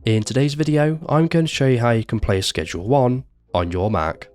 In today's video, I'm going to show you how you can play Schedule 1 on your Mac.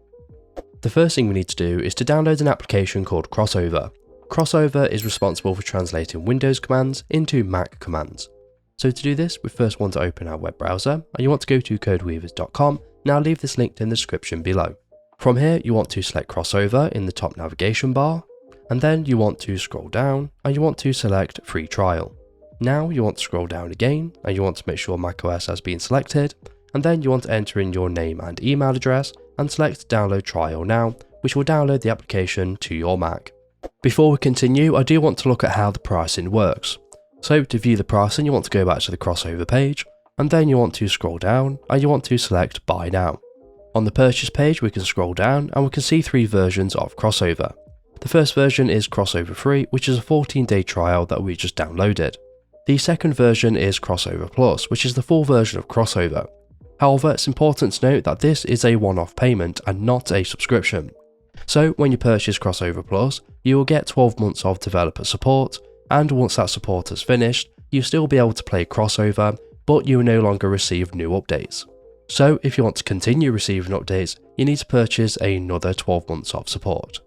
The first thing we need to do is to download an application called Crossover. Crossover is responsible for translating Windows commands into Mac commands. So to do this, we first want to open our web browser and you want to go to codeweavers.com. Now I'll leave this linked in the description below. From here, you want to select Crossover in the top navigation bar, and then you want to scroll down and you want to select Free Trial. Now you want to scroll down again and you want to make sure macOS has been selected, and then you want to enter in your name and email address and select Download Trial Now, which will download the application to your Mac. Before we continue, I do want to look at how the pricing works. So to view the pricing, you want to go back to the Crossover page, and then you want to scroll down and you want to select Buy Now. On the purchase page, we can scroll down and we can see three versions of Crossover. The first version is Crossover Free, which is a 14-day trial that we just downloaded. The second version is Crossover Plus, which is the full version of Crossover. However, it's important to note that this is a one-off payment and not a subscription. So when you purchase Crossover Plus, you will get 12 months of developer support, and once that support is finished, you'll still be able to play Crossover, but you will no longer receive new updates. So if you want to continue receiving updates, you need to purchase another 12 months of support.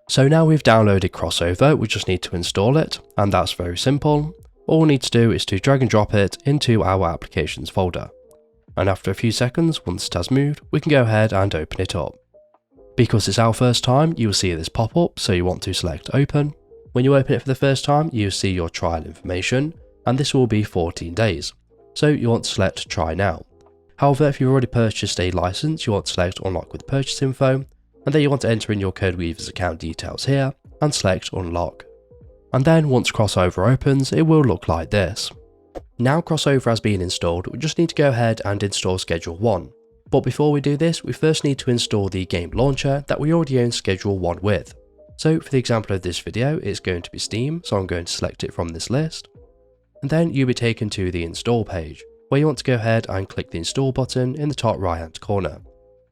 So now we've downloaded Crossover, we just need to install it, and that's very simple. All we need to do is to drag and drop it into our applications folder. And after a few seconds, once it has moved, we can go ahead and open it up. Because it's our first time, you will see this pop up, so you want to select Open. When you open it for the first time, you will see your trial information, and this will be 14 days. So you want to select Try Now. However, if you've already purchased a license, you want to select Unlock with Purchase Info, and then you want to enter in your CodeWeavers account details here, and select Unlock. And then once Crossover opens, it will look like this. Now Crossover has been installed, we just need to go ahead and install Schedule 1. But before we do this, we first need to install the game launcher that we already own Schedule 1 with. So for the example of this video, it's going to be Steam, so I'm going to select it from this list. And then you'll be taken to the install page, where you want to go ahead and click the install button in the top right hand corner.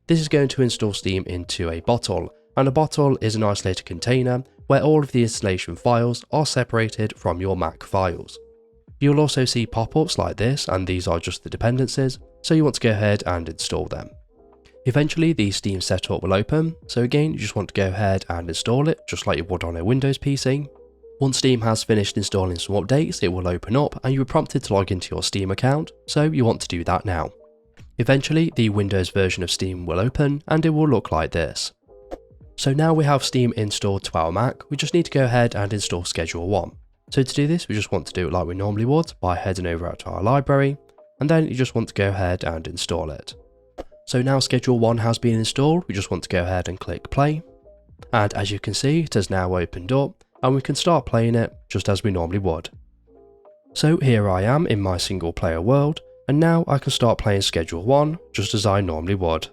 This is going to install Steam into a bottle, and a bottle is an isolated container where all of the installation files are separated from your Mac files. You'll also see pop-ups like this, and these are just the dependencies, so you want to go ahead and install them. Eventually the Steam setup will open, so again you just want to go ahead and install it just like you would on a Windows PC. Once Steam has finished installing some updates, it will open up and you'll be prompted to log into your Steam account, so you want to do that now. Eventually the Windows version of Steam will open and it will look like this. So now we have Steam installed to our Mac, we just need to go ahead and install Schedule 1. So to do this, we just want to do it like we normally would by heading over to our library, and then you just want to go ahead and install it. So now Schedule 1 has been installed, we just want to go ahead and click play. And as you can see, it has now opened up and we can start playing it just as we normally would. So here I am in my single player world, and now I can start playing Schedule 1 just as I normally would.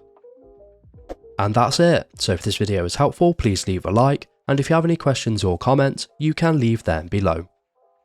And that's it. So if this video is helpful, please leave a like, and if you have any questions or comments, you can leave them below.